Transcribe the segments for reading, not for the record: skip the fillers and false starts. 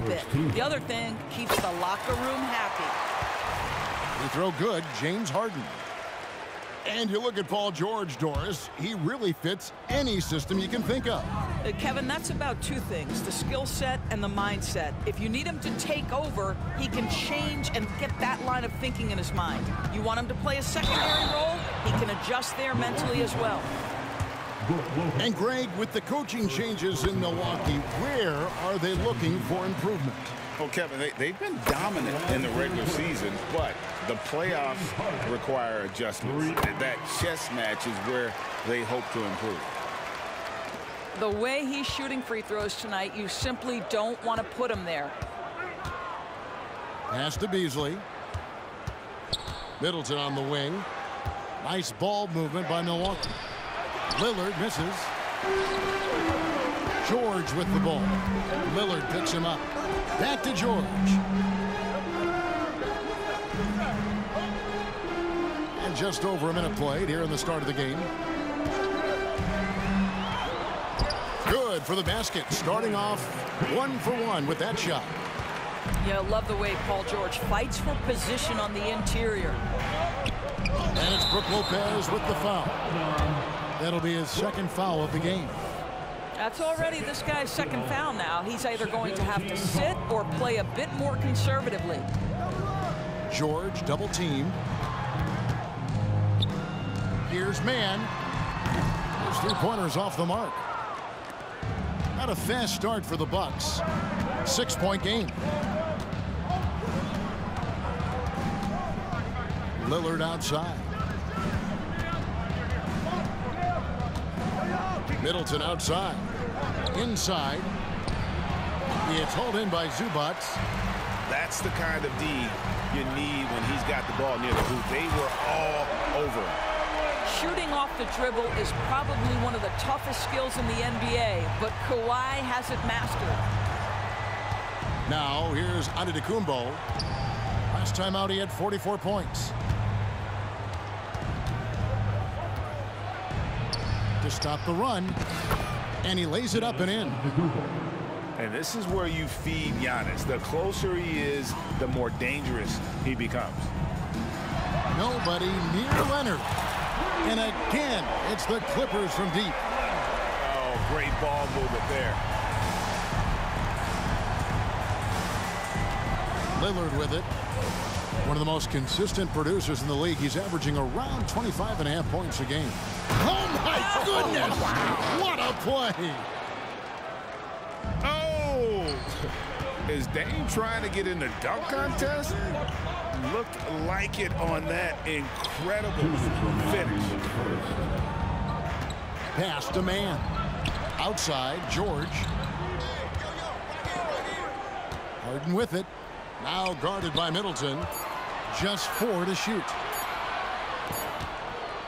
bit. The other thing keeps the locker room happy. Free throw good, James Harden. And you look at Paul George, Doris, he really fits any system you can think of. Kevin, that's about two things, the skill set and the mindset. If you need him to take over, he can change and get that line of thinking in his mind. You want him to play a secondary role, he can adjust there mentally as well. And Greg, with the coaching changes in Milwaukee, where are they looking for improvement? Well, Kevin, they've been dominant in the regular season, but the playoffs require adjustments. That chess match is where they hope to improve. The way he's shooting free throws tonight, you simply don't want to put him there. Pass to Beasley. Middleton on the wing. Nice ball movement by Milwaukee. Lillard misses. George with the ball. Lillard picks him up. Back to George. And just over a minute played here in the start of the game. Good for the basket. Starting off 1 for 1 with that shot. Yeah, love the way Paul George fights for position on the interior. And it's Brook Lopez with the foul. That'll be his second foul of the game. That's already this guy's second foul now. He's either going to have to sit or play a bit more conservatively. George double teamed. Here's man. Those three-pointers off the mark. Not a fast start for the Bucks. 6-point game. Lillard outside. Middleton outside. Inside. It's hauled in by Zubac. That's the kind of D you need when he's got the ball near the hoop. They were all over him. Shooting off the dribble is probably one of the toughest skills in the NBA, but Kawhi has it mastered. Now here's Antetokounmpo. Last time out he had 44 points. To stop the run, and he lays it up and in. And this is where you feed Giannis. The closer he is, the more dangerous he becomes. Nobody near Leonard. And again, it's the Clippers from deep. Oh, great ball movement there. Lillard with it. One of the most consistent producers in the league. He's averaging around 25.5 points a game. Oh, my goodness! What a play! Oh! Is Dame trying to get in the dunk contest? Looked like it on that incredible finish. Pass to man. Outside, George. Harden with it. Now guarded by Middleton. Just 4 to shoot.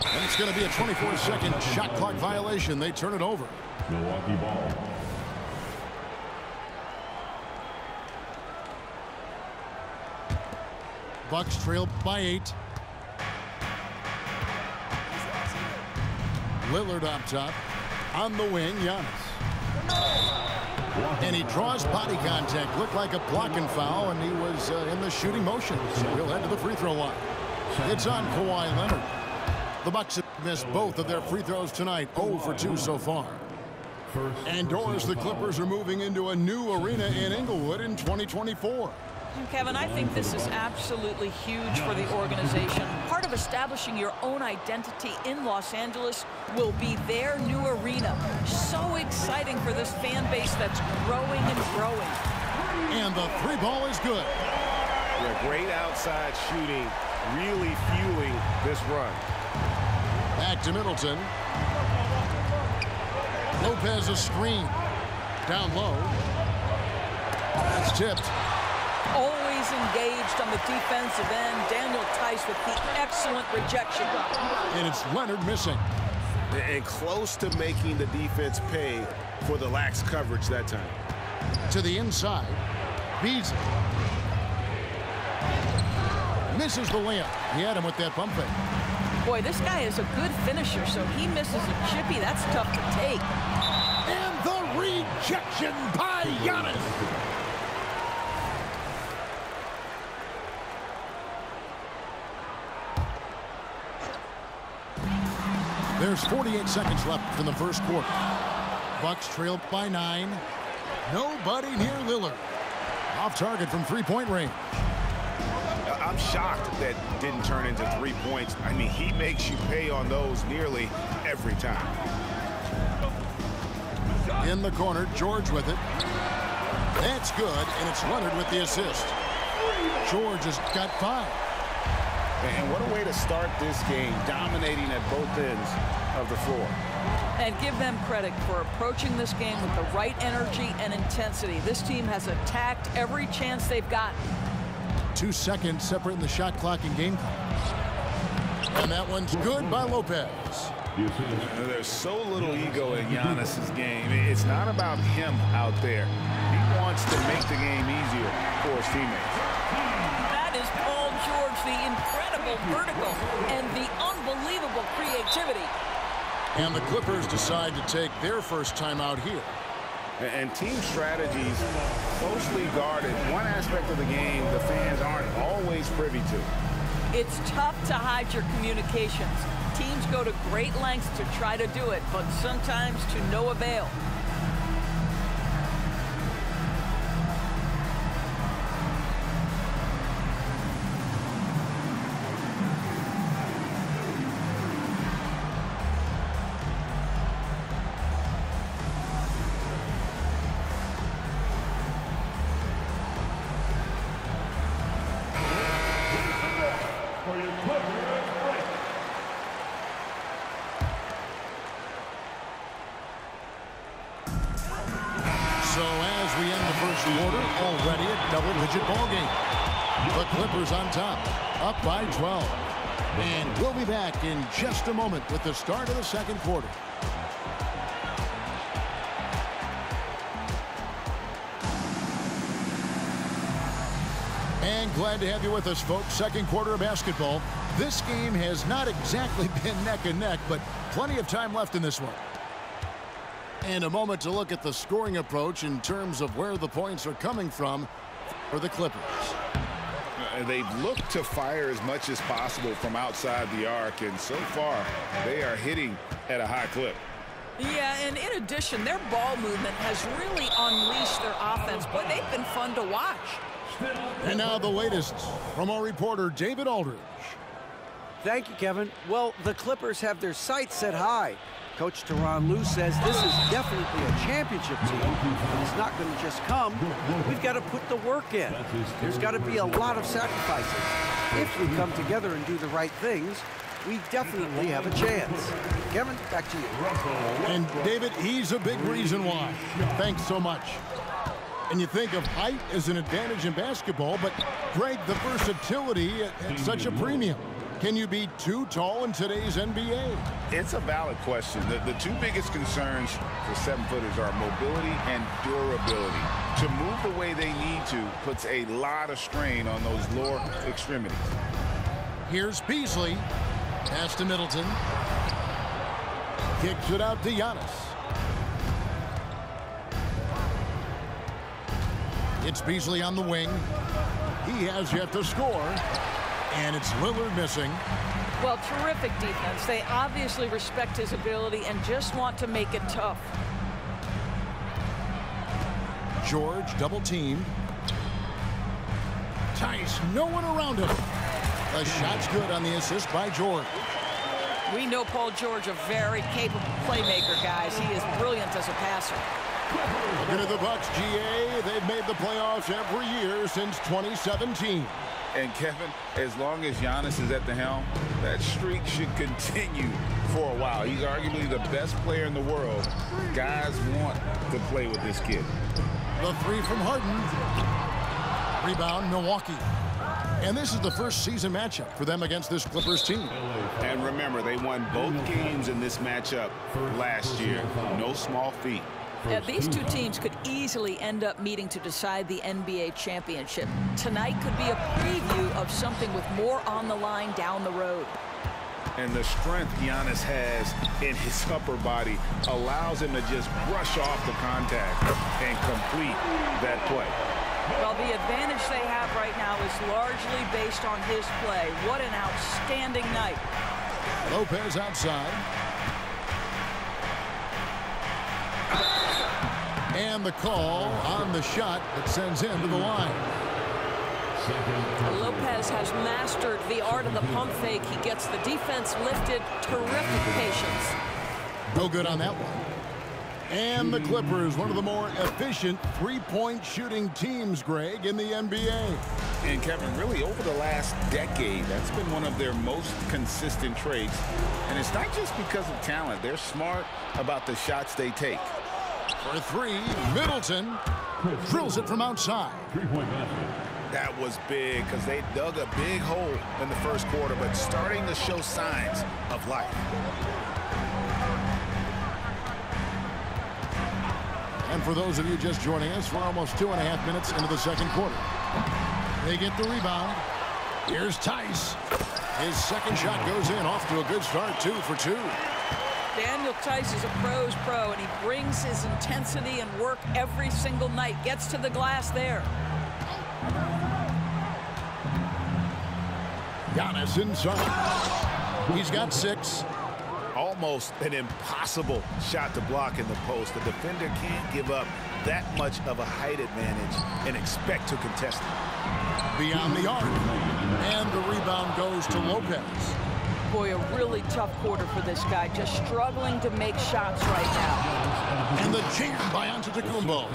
And it's going to be a 24-second shot clock violation. They turn it over. Milwaukee ball. Bucks trail by 8. Lillard up top. On the wing, Giannis. And he draws body contact. Looked like a blocking foul, and he was in the shooting motion. So he'll head to the free throw line. It's on Kawhi Leonard. The Bucks have missed both of their free throws tonight. 0 for 2 so far. And Doris, the Clippers are moving into a new arena in Inglewood in 2024. Kevin, I think this is absolutely huge for the organization. Part of establishing your own identity in Los Angeles will be their new arena. So exciting for this fan base that's growing and growing. And the three ball is good. Yeah, great outside shooting, really fueling this run. Back to Middleton. Lopez a screen. Down low. That's tipped. Always engaged on the defensive end. Daniel Tice with the excellent rejection. And it's Leonard missing. And close to making the defense pay for the lax coverage that time. To the inside. Beasley. Misses the layup. He had him with that pump fake. Boy, this guy is a good finisher, so he misses a chippy. That's tough to take. And the rejection by Giannis. There's 48 seconds left in the first quarter. Bucks trail by 9. Nobody near Lillard. Off target from three-point range. I'm shocked that didn't turn into 3 points. I mean, he makes you pay on those nearly every time. In the corner, George with it. That's good, and it's Leonard with the assist. George has got 5. And what a way to start this game, dominating at both ends of the floor. And give them credit for approaching this game with the right energy and intensity. This team has attacked every chance they've gotten. 2 seconds separating the shot clock and game clock. And that one's good by Lopez. There's so little ego in Giannis's game. It's not about him out there. He wants to make the game easier for his teammates. That is Paul George, the incredible vertical and the unbelievable creativity. And the Clippers decide to take their first time out here. And team strategies closely guarded. One aspect of the game the fans aren't always privy to. It's tough to hide your communications. Teams go to great lengths to try to do it, but sometimes to no avail. So as we end the first quarter, already a double-digit ball game. The Clippers on top, up by 12. And we'll be back in just a moment with the start of the second quarter. And glad to have you with us, folks. Second quarter of basketball. This game has not exactly been neck and neck, but plenty of time left in this one. And a moment to look at the scoring approach in terms of where the points are coming from for the Clippers. They've looked to fire as much as possible from outside the arc, and so far they are hitting at a high clip. Yeah, and in addition, their ball movement has really unleashed their offense. Boy, they've been fun to watch. And now the latest from our reporter, David Aldridge. Thank you, Kevin. Well, the Clippers have their sights set high. Coach Tyronn Lue says this is definitely a championship team, and it's not going to just come. We've got to put the work in. There's got to be a lot of sacrifices. If we come together and do the right things, we definitely have a chance. Kevin, back to you. And David, he's a big reason why. Thanks so much. And you think of height as an advantage in basketball, but Greg, the versatility at such a premium. Can you be too tall in today's NBA? It's a valid question. The two biggest concerns for 7-footers are mobility and durability. To move the way they need to puts a lot of strain on those lower extremities. Here's Beasley. Pass to Middleton. Kicks it out to Giannis. It's Beasley on the wing. He has yet to score. And it's Lillard missing. Well, terrific defense. They obviously respect his ability and just want to make it tough. George double teamed. Tice, no one around him. The shot's good on the assist by George. We know Paul George, a very capable playmaker, guys. He is brilliant as a passer. Looking at the Bucks, GA, they've made the playoffs every year since 2017. And Kevin, as long as Giannis is at the helm, that streak should continue for a while. He's arguably the best player in the world. Guys want to play with this kid. The three from Harden. Rebound, Milwaukee. And this is the first season matchup for them against this Clippers team. And remember, they won both games in this matchup last year. No small feat. Yeah, these two teams could easily end up meeting to decide the NBA championship. Tonight could be a preview of something with more on the line down the road. And the strength Giannis has in his upper body allows him to just brush off the contact and complete that play. Well, the advantage they have right now is largely based on his play. What an outstanding night. Lopez outside. And the call on the shot that sends him to the line. Lopez has mastered the art of the pump fake. He gets the defense lifted. Terrific patience. No good on that one. And the Clippers, one of the more efficient three-point shooting teams, Greg, in the NBA. And Kevin, really over the last decade, that's been one of their most consistent traits. And it's not just because of talent. They're smart about the shots they take. For three, Middleton drills it from outside. That was big because they dug a big hole in the first quarter, but starting to show signs of life. And for those of you just joining us, we're almost 2.5 minutes into the second quarter. They get the rebound. Here's Tice. His second shot goes in, off to a good start, 2 for 2. Daniel Tice is a pro's pro, and he brings his intensity and work every single night. Gets to the glass there. Giannis inside. He's got 6. Almost an impossible shot to block in the post. The defender can't give up that much of a height advantage and expect to contest it. Beyond the arc. And the rebound goes to Lopez. Boy, a really tough quarter for this guy. Just struggling to make shots right now. And the jam by Antetokounmpo.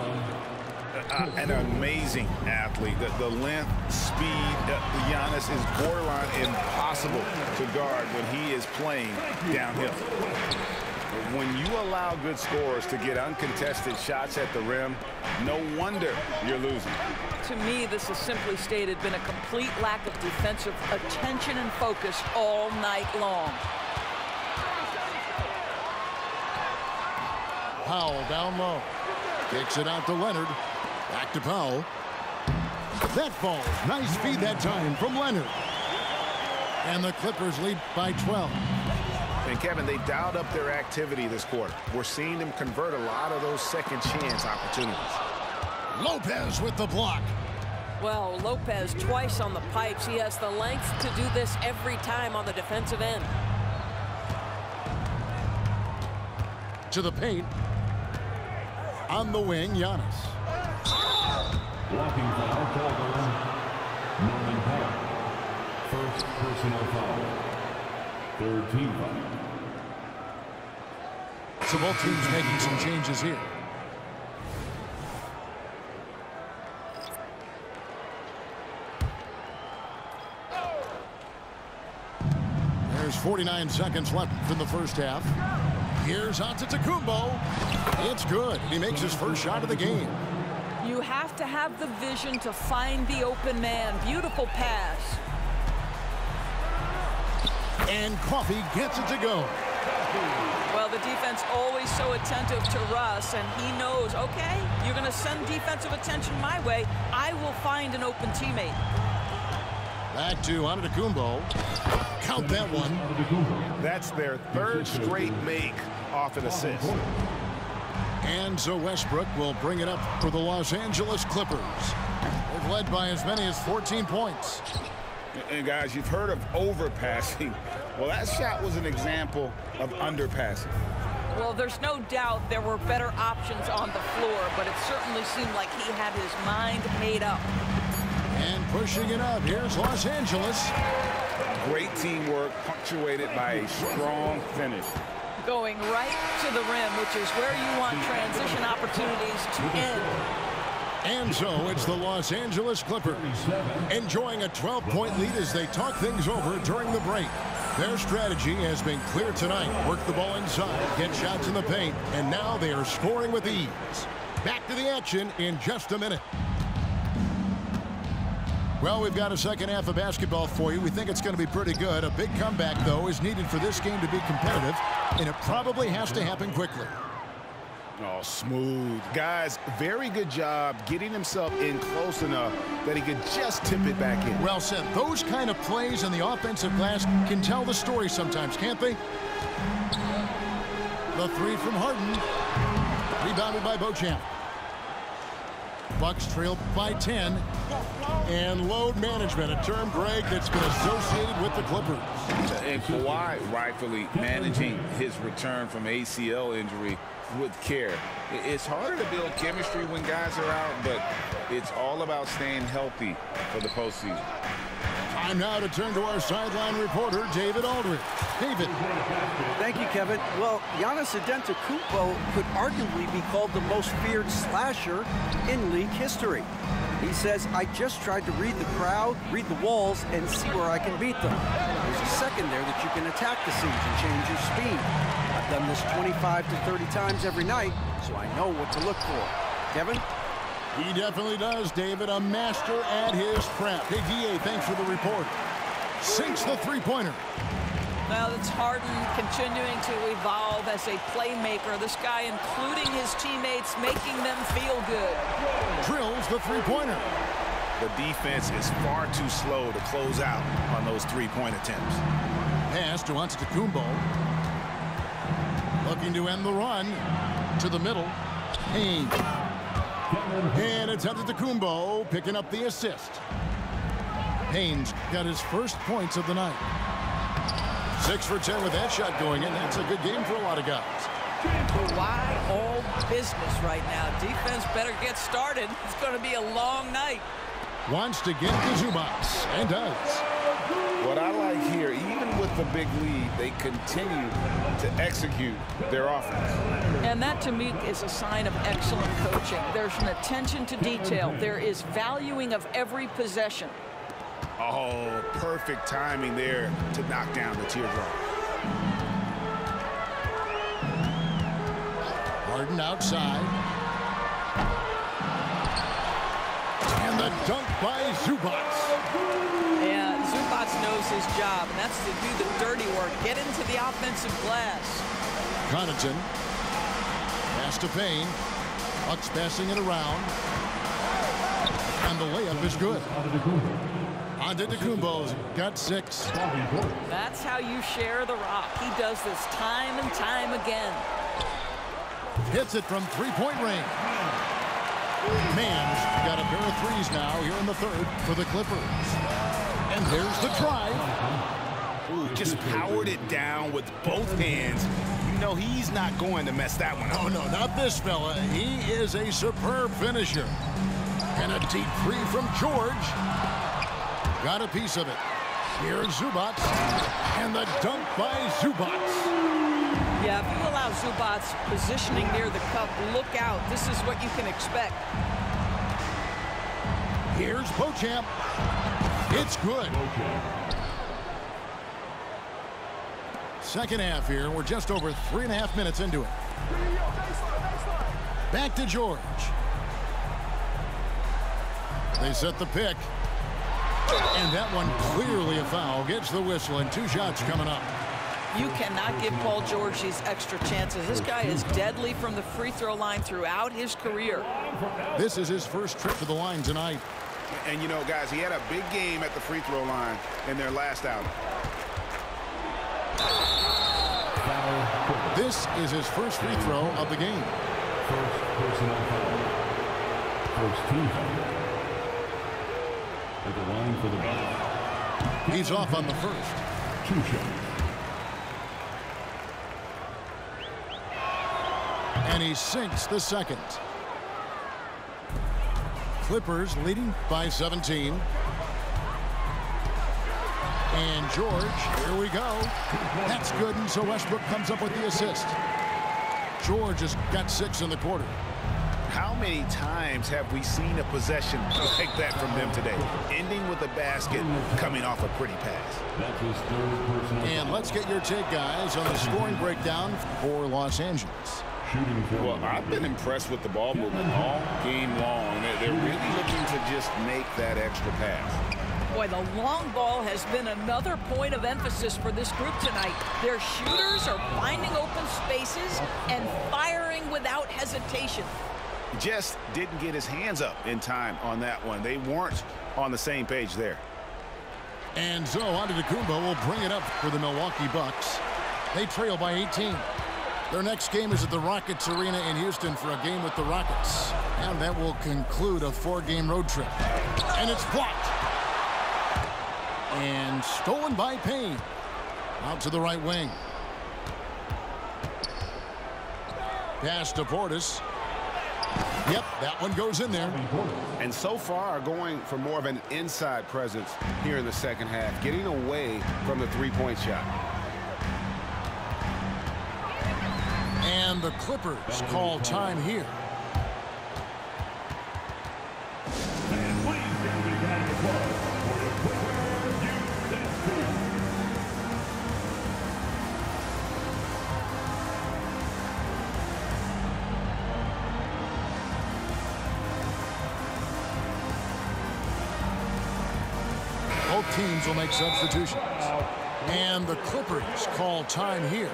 An amazing athlete. The length, speed, Giannis is borderline impossible to guard when he is playing downhill. When you allow good scorers to get uncontested shots at the rim, no wonder you're losing. To me, this has simply stated been a complete lack of defensive attention and focus all night long. Powell down low. Kicks it out to Leonard. Back to Powell. That falls. Nice feed that time from Leonard. And the Clippers lead by 12. And Kevin, they dialed up their activity this quarter. We're seeing them convert a lot of those second chance opportunities. Lopez with the block. Well, Lopez twice on the pipes. He has the length to do this every time on the defensive end. To the paint. On the wing, Giannis. Blocking foul called on Norman Powell. First personal foul. Third team foul. So both teams making some changes here. There's 49 seconds left in the first half. Here's Antetokounmpo. It's good. He makes his first shot of the game. You have to have the vision to find the open man. Beautiful pass. And Coffey gets it to go. Well, the defense always so attentive to Russ, and he knows, okay, you're going to send defensive attention my way. I will find an open teammate. Back to Antetokounmpo. Count that one. That's their third straight make off an assist. And so Westbrook will bring it up for the Los Angeles Clippers. They've led by as many as 14 points. And guys, you've heard of overpassing. Well, that shot was an example of underpassing. Well, there's no doubt there were better options on the floor, but it certainly seemed like he had his mind made up. And pushing it up, here's Los Angeles. Great teamwork punctuated by a strong finish. Going right to the rim, which is where you want transition opportunities to end. And so it's the Los Angeles Clippers enjoying a 12-point lead as they talk things over during the break. Their strategy has been clear tonight. Work the ball inside, get shots in the paint, and now they are scoring with ease. Back to the action in just a minute. Well, we've got a second half of basketball for you. We think it's going to be pretty good. A big comeback, though, is needed for this game to be competitive, and it probably has to happen quickly. Oh, smooth. Guys, very good job getting himself in close enough that he could just tip it back in. Well said. Those kind of plays in the offensive glass can tell the story sometimes, can't they? The three from Harden. Rebounded by Beauchamp. Bucks trail by 10. And load management, a term, Greg, that's been associated with the Clippers. And Kawhi rightfully managing his return from ACL injury with care. It's harder to build chemistry when guys are out, but it's all about staying healthy for the postseason. Time now to turn to our sideline reporter, David Aldridge. David. Thank you, Kevin. Well, Giannis Antetokounmpo could arguably be called the most feared slasher in league history. He says, I just tried to read the crowd, read the walls, and see where I can beat them. There's a second there that you can attack the seams and change your speed. I've done this 25 to 30 times every night, so I know what to look for. Kevin? He definitely does, David. A master at his craft. Hey, D.A., thanks for the report. Sinks the three-pointer. Well, it's Harden continuing to evolve as a playmaker. This guy, including his teammates, making them feel good. Drills the three-pointer. The defense is far too slow to close out on those three-point attempts. Pass to Antetokounmpo. Looking to end the run. To the middle. Haynes. And it's Antetokounmpo picking up the assist. Haynes got his first points of the night. 6 for 10 with that shot going in. That's a good game for a lot of guys. Why all business right now? Defense better get started. It's going to be a long night. Wants to get the Zubats, and does. What I like here, even with the big lead, they continue to execute their offense. And that, to me, is a sign of excellent coaching. There's an attention to detail. There is valuing of every possession. Oh, perfect timing there to knock down the teardrop. Harden outside. And the dunk by Zubats. Yeah, Zubats knows his job, and that's to do the dirty work. Get into the offensive glass. Connaughton. Pass to Payne. Bucks passing it around. And the layup is good. Antetokounmpo's got 6. That's how you share the rock. He does this time and time again. Hits it from three-point range. Mann's got a pair of threes now here in the third for the Clippers. And there's the drive. Ooh, just powered it down with both hands. You know he's not going to mess that one up. Oh, no, not this fella. He is a superb finisher. And a deep three from George. Got a piece of it. Here's Zubats. And the dunk by Zubats. Yeah, if you allow Zubats positioning near the cup, look out. This is what you can expect. Here's Beauchamp. It's good. Second half here. We're just over 3.5 minutes into it. Back to George. They set the pick. And that one clearly a foul. Gets the whistle, and 2 shots coming up. You cannot give Paul George these extra chances. This guy is deadly from the free throw line throughout his career. This is his first trip to the line tonight. And, you know, guys, he had a big game at the free throw line in their last outing. This is his first free throw of the game. First personal foul. First team foul. At the line for the Bucks. He's off on the first. 2 shots. And he sinks the second. Clippers leading by 17. And George, here we go. That's good, and so Westbrook comes up with the assist. George has got 6 in the quarter. How many times have we seen a possession like that from them today? Ending with a basket, coming off a pretty pass. That's his third personal And foul. let's get your take, guys, on the scoring breakdown for Los Angeles. Well, I've been impressed with the ball movement all game long. They're really looking to just make that extra pass. Boy, the long ball has been another point of emphasis for this group tonight. Their shooters are finding open spaces and firing without hesitation. Just didn't get his hands up in time on that one. They weren't on the same page there. And so Antetokounmpo will bring it up for the Milwaukee Bucks. They trail by 18. Their next game is at the Rockets Arena in Houston for a game with the Rockets. And that will conclude a 4-game road trip. And it's blocked. And stolen by Payne. Out to the right wing. Pass to Portis. Yep, that one goes in there. And so far are going for more of an inside presence here in the second half, getting away from the three-point shot. And the Clippers call time here. Both teams will make substitutions. And the Clippers call time here.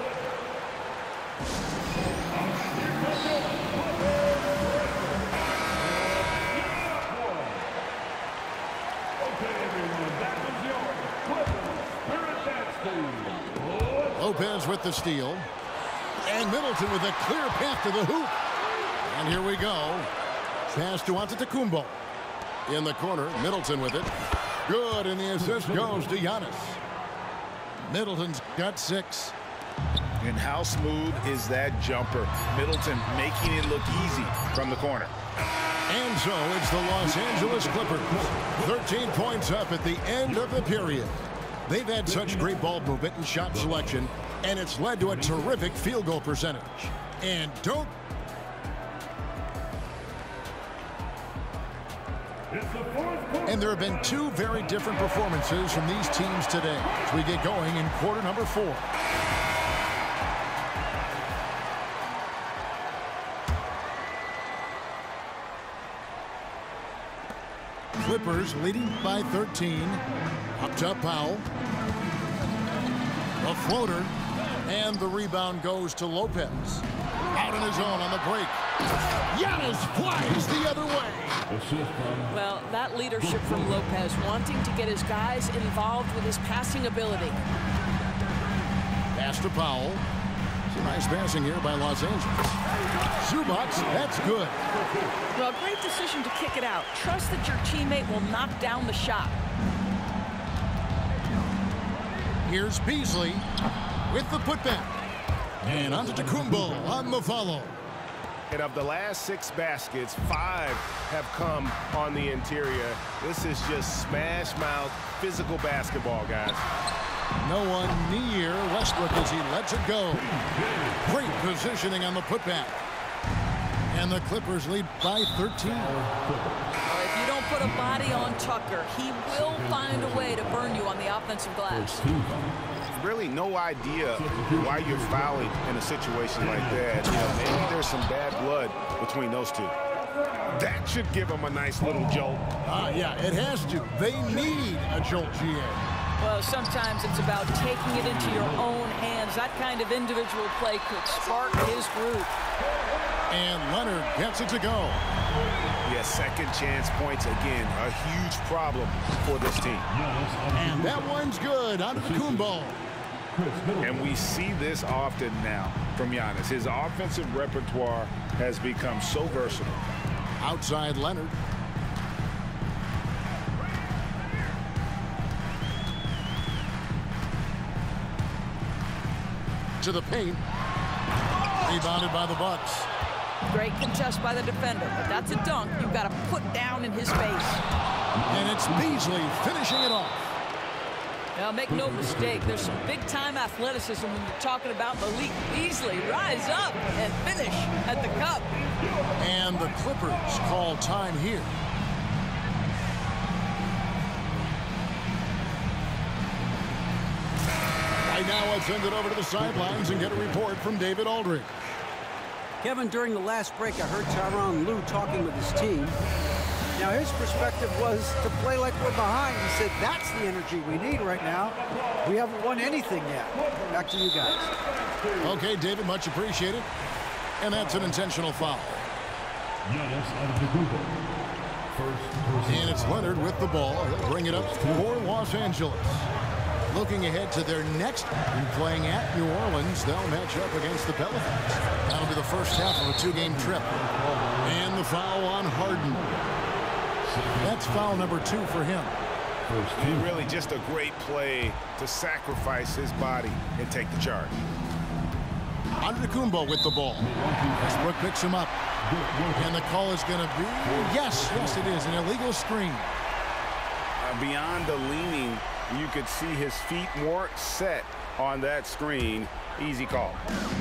Lopez with the steal. And Middleton with a clear path to the hoop. And here we go. Pass to Antetokounmpo. In the corner, Middleton with it. Good, and the assist goes to Giannis. Middleton's got 6. And how smooth is that jumper? Middleton making it look easy from the corner. And so it's the Los Angeles Clippers. 13 points up at the end of the period. They've had such great ball movement and shot selection, and it's led to a terrific field goal percentage. And don't... And there have been 2 very different performances from these teams today as we get going in quarter number 4. Clippers leading by 13. Up to Powell. A floater. And the rebound goes to Lopez. Out on his own on the break. Giannis flies the other way. Well, that leadership from Lopez, wanting to get his guys involved with his passing ability. Pass to Powell. Some nice passing here by Los Angeles. Zubac, that's good. Well, great decision to kick it out. Trust that your teammate will knock down the shot. Here's Beasley with the putback. And Antetokounmpo on the follow. And of the last 6 baskets, 5 have come on the interior. This is just smash mouth physical basketball, guys. No one near Westbrook as he lets it go. Great positioning on the putback. And the Clippers lead by 13. If you don't put a body on Tucker, he will find a way to burn you on the offensive glass. Really no idea why you're fouling in a situation like that. You know, maybe there's some bad blood between those two. That should give them a nice little jolt. Yeah, it has to. They need a jolt, GA. Well, sometimes it's about taking it into your own hands. That kind of individual play could spark his group. And Leonard gets it to go. Yeah, second chance points again. A huge problem for this team. And that one's good. Antetokounmpo. And we see this often now from Giannis. His offensive repertoire has become so versatile. Outside Leonard. To the paint. Rebounded by the Bucks. Great contest by the defender, but that's a dunk you've got to put down in his face. And it's Beasley finishing it off. Now, make no mistake, there's some big-time athleticism when you're talking about Malik Beasley. Rise up and finish at the cup. And the Clippers call time here. Right now, let's send it over to the sidelines and get a report from David Aldridge. Kevin, during the last break, I heard Tyronn Lue talking with his team. Now, his perspective was to play like we're behind. He said, that's the energy we need right now. We haven't won anything yet. Back to you guys. Okay, David, much appreciated. And that's an intentional foul. And it's Leonard with the ball. He'll bring it up for Los Angeles. Looking ahead to their next game, playing at New Orleans, they'll match up against the Pelicans. That'll be the first half of a 2-game trip. And the foul on Harden. That's foul number 2 for him. Really just a great play to sacrifice his body and take the charge. Antetokounmpo with the ball. Westbrook picks him up. And the call is going to be, yes, it is, an illegal screen. Beyond the leaning, you could see his feet more set on that screen. Easy call.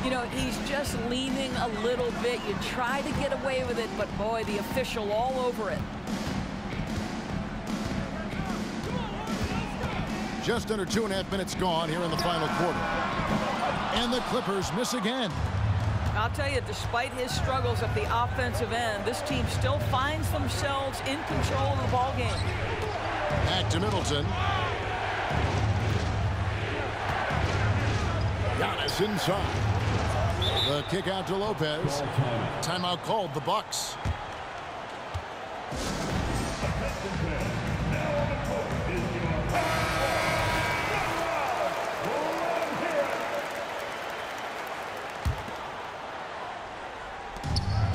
You know, he's just leaning a little bit. You try to get away with it, but boy, the official all over it. Just under 2.5 minutes gone here in the final quarter. And the Clippers miss again. I'll tell you, despite his struggles at the offensive end, this team still finds themselves in control of the ball game. Back to Middleton. Giannis inside. The kick out to Lopez. Timeout called, the Bucks.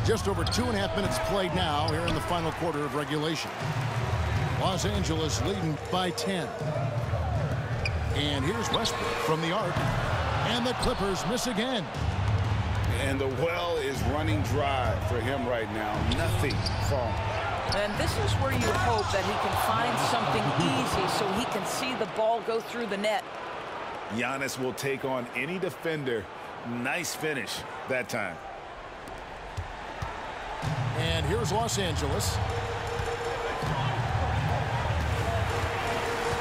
Just over 2.5 minutes played now here in the final quarter of regulation. Los Angeles leading by 10. And here's Westbrook from the arc. And the Clippers miss again. And the well is running dry for him right now. Nothing falling. And this is where you hope that he can find something easy so he can see the ball go through the net. Giannis will take on any defender. Nice finish that time. And here's Los Angeles.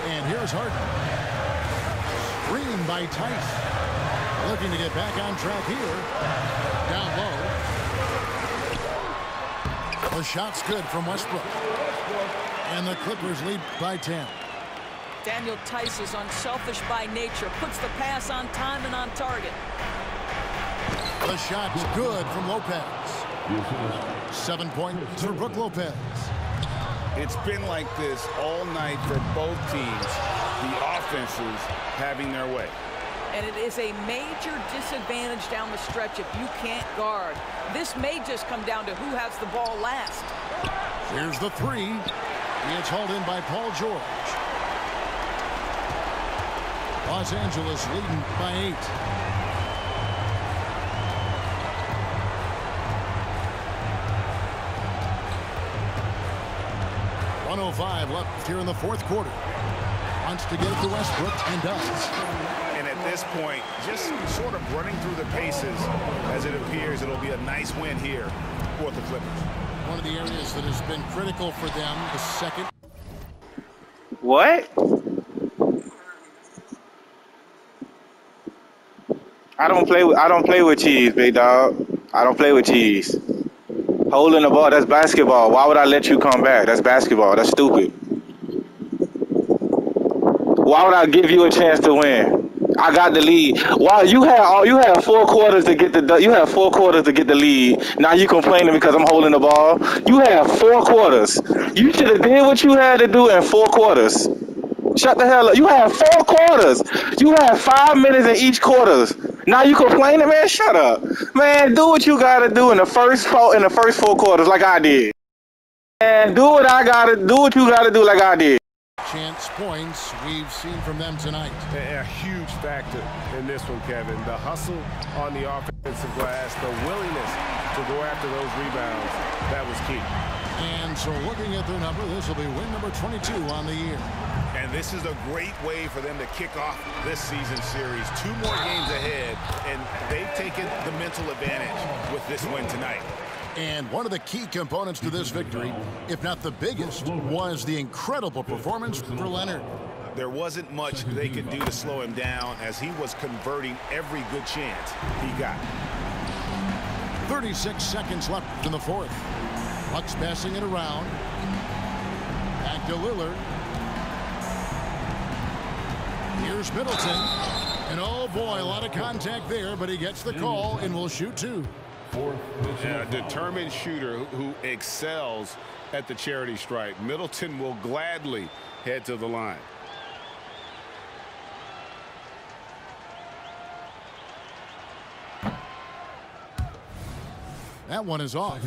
And here's Harden. Screen by Tice. Looking to get back on track here. Down low. The shot's good from Westbrook. And the Clippers lead by 10. Daniel Tice is unselfish by nature. Puts the pass on time and on target. The shot's good from Lopez. 7 points for Brook Lopez. It's been like this all night for both teams. The offenses having their way. And it is a major disadvantage down the stretch if you can't guard. This may just come down to who has the ball last. Here's the three. It's hauled in by Paul George. Los Angeles leading by 8. 1:05 left here in the fourth quarter. Wants to get it to Westbrook and does. And at this point, just sort of running through the paces as it appears it'll be a nice win here for the Clippers. One of the areas that has been critical for them, the second. What? I don't play with cheese, big dog. I don't play with cheese. Holding the ball, that's basketball. Why would I let you come back? That's basketball. That's stupid. Why would I give you a chance to win? I got the lead. Wow, you had 4 quarters to get the lead. Now you complaining because I'm holding the ball. You had 4 quarters. You should have did what you had to do in 4 quarters. Shut the hell up. You had 4 quarters. You had 5 minutes in each quarter. Now you complaining, man? Shut up. Man, do what you gotta do in the first 4 quarters like I did. And do what you gotta do like I did. Chance points we've seen from them tonight. A huge factor in this one, Kevin. The hustle on the offensive glass, the willingness to go after those rebounds, that was key. And so looking at their number, this will be win number 22 on the year. And this is a great way for them to kick off this season series. 2 more games ahead, and they've taken the mental advantage with this win tonight. And one of the key components to this victory, if not the biggest, was the incredible performance for Leonard. There wasn't much they could do to slow him down as he was converting every good chance he got. 36 seconds left in the fourth. Bucks passing it around. Back to Lillard. Here's Middleton. And oh boy, a lot of contact there, but he gets the call and will shoot 2. A determined shooter who excels at the charity stripe. Middleton will gladly head to the line. That one is off.